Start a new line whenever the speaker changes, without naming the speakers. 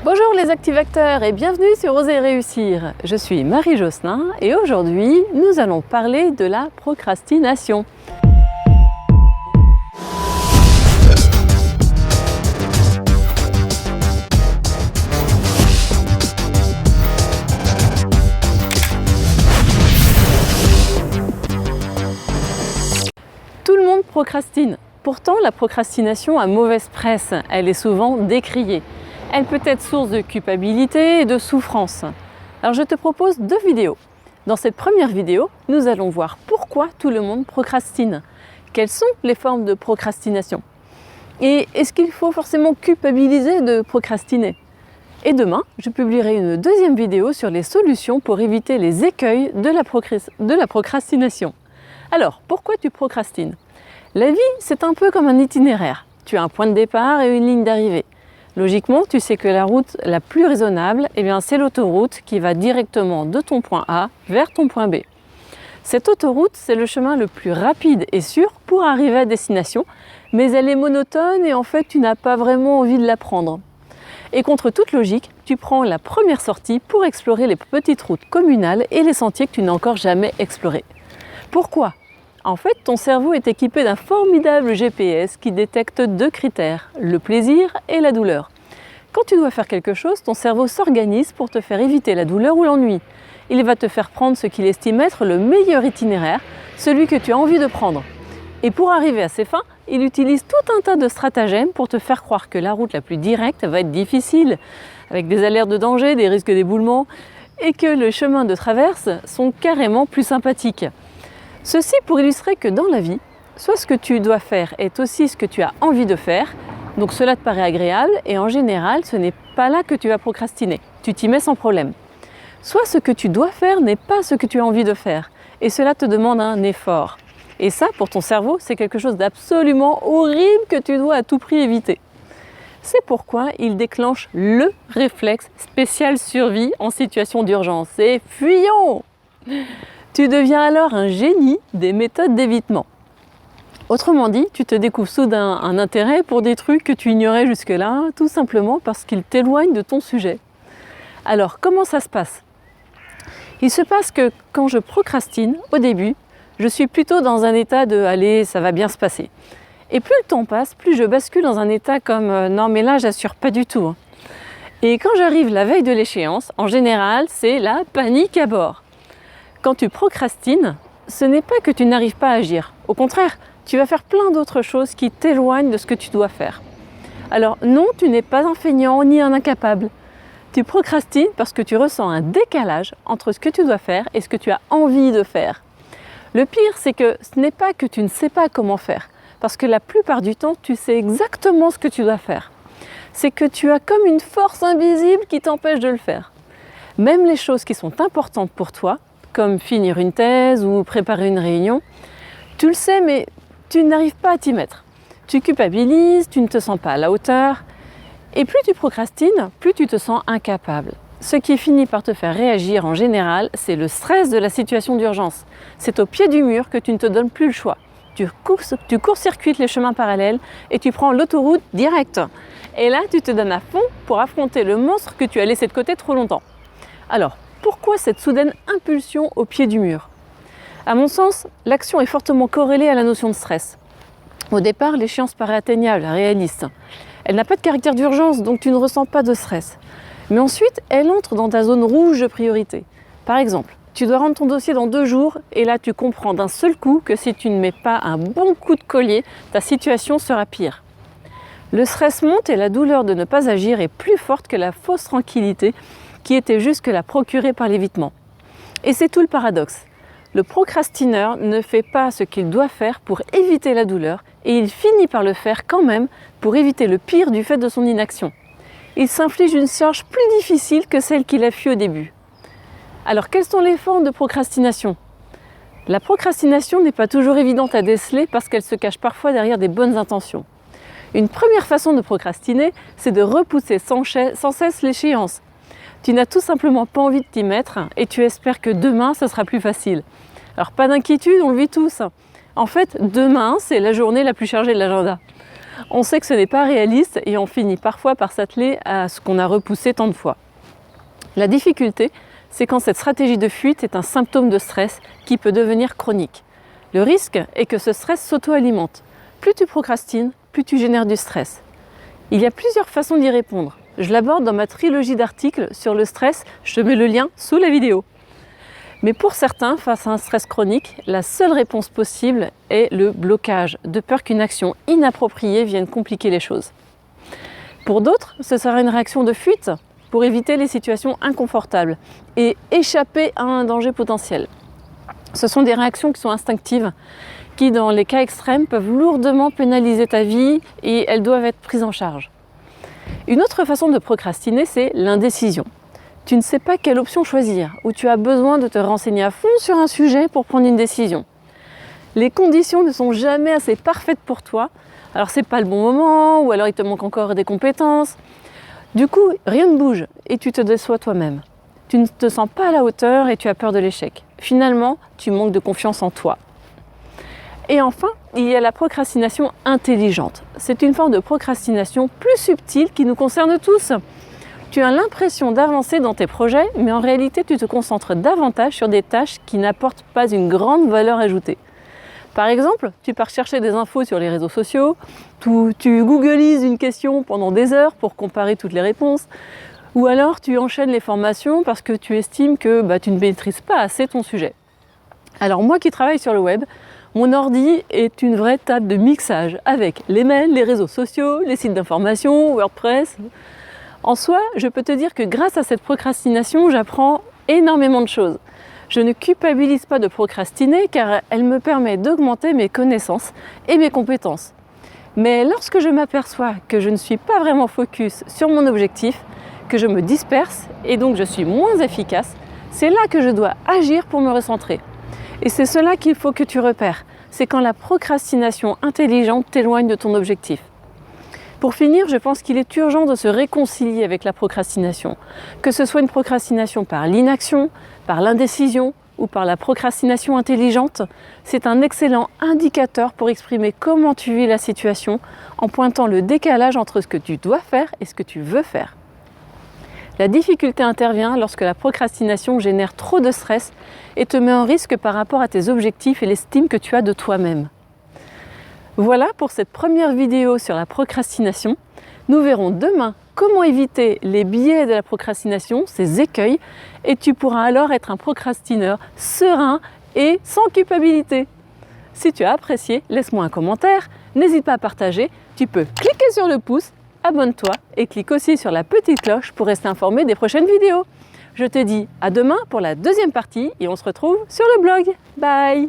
Bonjour les activateurs et bienvenue sur Oser réussir. Je suis Marie Josselin et aujourd'hui nous allons parler de la procrastination. Tout le monde procrastine. Pourtant, la procrastination a mauvaise presse. Elle est souvent décriée. Elle peut être source de culpabilité et de souffrance. Alors je te propose deux vidéos. Dans cette première vidéo, nous allons voir pourquoi tout le monde procrastine. Quelles sont les formes de procrastination? Et est-ce qu'il faut forcément culpabiliser de procrastiner? Et demain, je publierai une deuxième vidéo sur les solutions pour éviter les écueils de la procrastination. Alors, pourquoi tu procrastines? La vie, c'est un peu comme un itinéraire. Tu as un point de départ et une ligne d'arrivée. Logiquement, tu sais que la route la plus raisonnable, c'est l'autoroute qui va directement de ton point A vers ton point B. Cette autoroute, c'est le chemin le plus rapide et sûr pour arriver à destination, mais elle est monotone et en fait, tu n'as pas vraiment envie de la prendre. Et contre toute logique, tu prends la première sortie pour explorer les petites routes communales et les sentiers que tu n'as encore jamais explorés. Pourquoi? En fait, ton cerveau est équipé d'un formidable GPS qui détecte deux critères, le plaisir et la douleur. Quand tu dois faire quelque chose, ton cerveau s'organise pour te faire éviter la douleur ou l'ennui. Il va te faire prendre ce qu'il estime être le meilleur itinéraire, celui que tu as envie de prendre. Et pour arriver à ses fins, il utilise tout un tas de stratagèmes pour te faire croire que la route la plus directe va être difficile, avec des alertes de danger, des risques d'éboulement, et que les chemins de traverse sont carrément plus sympathiques. Ceci pour illustrer que dans la vie, soit ce que tu dois faire est aussi ce que tu as envie de faire, donc cela te paraît agréable et en général ce n'est pas là que tu vas procrastiner, tu t'y mets sans problème. Soit ce que tu dois faire n'est pas ce que tu as envie de faire et cela te demande un effort. Et ça pour ton cerveau c'est quelque chose d'absolument horrible que tu dois à tout prix éviter. C'est pourquoi il déclenche le réflexe spécial survie en situation d'urgence et fuyons! Tu deviens alors un génie des méthodes d'évitement. Autrement dit, tu te découvres soudain un intérêt pour des trucs que tu ignorais jusque-là, tout simplement parce qu'ils t'éloignent de ton sujet. Alors, comment ça se passe? Il se passe que quand je procrastine, au début, je suis plutôt dans un état de « allez, ça va bien se passer ». Et plus le temps passe, plus je bascule dans un état comme « non mais là, j'assure pas du tout ». Et quand j'arrive la veille de l'échéance, en général, c'est la panique à bord. Quand tu procrastines, ce n'est pas que tu n'arrives pas à agir. Au contraire, tu vas faire plein d'autres choses qui t'éloignent de ce que tu dois faire. Alors non, tu n'es pas un feignant ni un incapable. Tu procrastines parce que tu ressens un décalage entre ce que tu dois faire et ce que tu as envie de faire. Le pire, c'est que ce n'est pas que tu ne sais pas comment faire, parce que la plupart du temps, tu sais exactement ce que tu dois faire. C'est que tu as comme une force invisible qui t'empêche de le faire. Même les choses qui sont importantes pour toi, comme finir une thèse ou préparer une réunion, tu le sais mais tu n'arrives pas à t'y mettre. Tu culpabilises, tu ne te sens pas à la hauteur et plus tu procrastines, plus tu te sens incapable. Ce qui finit par te faire réagir en général, c'est le stress de la situation d'urgence. C'est au pied du mur que tu ne te donnes plus le choix. Tu court-circuites les chemins parallèles et tu prends l'autoroute directe. Et là, tu te donnes à fond pour affronter le monstre que tu as laissé de côté trop longtemps. Alors, pourquoi cette soudaine impulsion au pied du mur? À mon sens, l'action est fortement corrélée à la notion de stress. Au départ, l'échéance paraît atteignable, réaliste. Elle n'a pas de caractère d'urgence, donc tu ne ressens pas de stress. Mais ensuite, elle entre dans ta zone rouge de priorité. Par exemple, tu dois rendre ton dossier dans 2 jours et là tu comprends d'un seul coup que si tu ne mets pas un bon coup de collier, ta situation sera pire. Le stress monte et la douleur de ne pas agir est plus forte que la fausse tranquillité qui était jusque-là procurée par l'évitement. Et c'est tout le paradoxe. Le procrastineur ne fait pas ce qu'il doit faire pour éviter la douleur et il finit par le faire quand même pour éviter le pire du fait de son inaction. Il s'inflige une charge plus difficile que celle qu'il a fui au début. Alors quelles sont les formes de procrastination? La procrastination n'est pas toujours évidente à déceler parce qu'elle se cache parfois derrière des bonnes intentions. Une première façon de procrastiner, c'est de repousser sans cesse l'échéance. Tu n'as tout simplement pas envie de t'y mettre et tu espères que demain, ça sera plus facile. Alors pas d'inquiétude, on le vit tous. En fait, demain, c'est la journée la plus chargée de l'agenda. On sait que ce n'est pas réaliste et on finit parfois par s'atteler à ce qu'on a repoussé tant de fois. La difficulté, c'est quand cette stratégie de fuite est un symptôme de stress qui peut devenir chronique. Le risque est que ce stress s'auto-alimente. Plus tu procrastines, plus tu génères du stress. Il y a plusieurs façons d'y répondre. Je l'aborde dans ma trilogie d'articles sur le stress, je te mets le lien sous la vidéo. Mais pour certains, face à un stress chronique, la seule réponse possible est le blocage, de peur qu'une action inappropriée vienne compliquer les choses. Pour d'autres, ce sera une réaction de fuite pour éviter les situations inconfortables et échapper à un danger potentiel. Ce sont des réactions qui sont instinctives, qui dans les cas extrêmes peuvent lourdement pénaliser ta vie et elles doivent être prises en charge. Une autre façon de procrastiner, c'est l'indécision. Tu ne sais pas quelle option choisir, ou tu as besoin de te renseigner à fond sur un sujet pour prendre une décision. Les conditions ne sont jamais assez parfaites pour toi, alors c'est pas le bon moment, ou alors il te manque encore des compétences. Du coup, rien ne bouge et tu te déçois toi-même. Tu ne te sens pas à la hauteur et tu as peur de l'échec. Finalement, tu manques de confiance en toi. Et enfin, il y a la procrastination intelligente. C'est une forme de procrastination plus subtile qui nous concerne tous. Tu as l'impression d'avancer dans tes projets, mais en réalité, tu te concentres davantage sur des tâches qui n'apportent pas une grande valeur ajoutée. Par exemple, tu pars chercher des infos sur les réseaux sociaux, tu googlises une question pendant des heures pour comparer toutes les réponses, ou alors tu enchaînes les formations parce que tu estimes que tu ne maîtrises pas assez ton sujet. Alors moi qui travaille sur le web, mon ordi est une vraie table de mixage avec les mails, les réseaux sociaux, les sites d'information, WordPress. En soi, je peux te dire que grâce à cette procrastination, j'apprends énormément de choses. Je ne culpabilise pas de procrastiner car elle me permet d'augmenter mes connaissances et mes compétences. Mais lorsque je m'aperçois que je ne suis pas vraiment focus sur mon objectif, que je me disperse et donc je suis moins efficace, c'est là que je dois agir pour me recentrer. Et c'est cela qu'il faut que tu repères. C'est quand la procrastination intelligente t'éloigne de ton objectif. Pour finir, je pense qu'il est urgent de se réconcilier avec la procrastination. Que ce soit une procrastination par l'inaction, par l'indécision ou par la procrastination intelligente, c'est un excellent indicateur pour exprimer comment tu vis la situation en pointant le décalage entre ce que tu dois faire et ce que tu veux faire. La difficulté intervient lorsque la procrastination génère trop de stress et te met en risque par rapport à tes objectifs et l'estime que tu as de toi-même. Voilà pour cette première vidéo sur la procrastination. Nous verrons demain comment éviter les biais de la procrastination, ces écueils, et tu pourras alors être un procrastineur serein et sans culpabilité. Si tu as apprécié, laisse-moi un commentaire, n'hésite pas à partager, tu peux cliquer sur le pouce, abonne-toi et clique aussi sur la petite cloche pour rester informé des prochaines vidéos. Je te dis à demain pour la deuxième partie et on se retrouve sur le blog. Bye!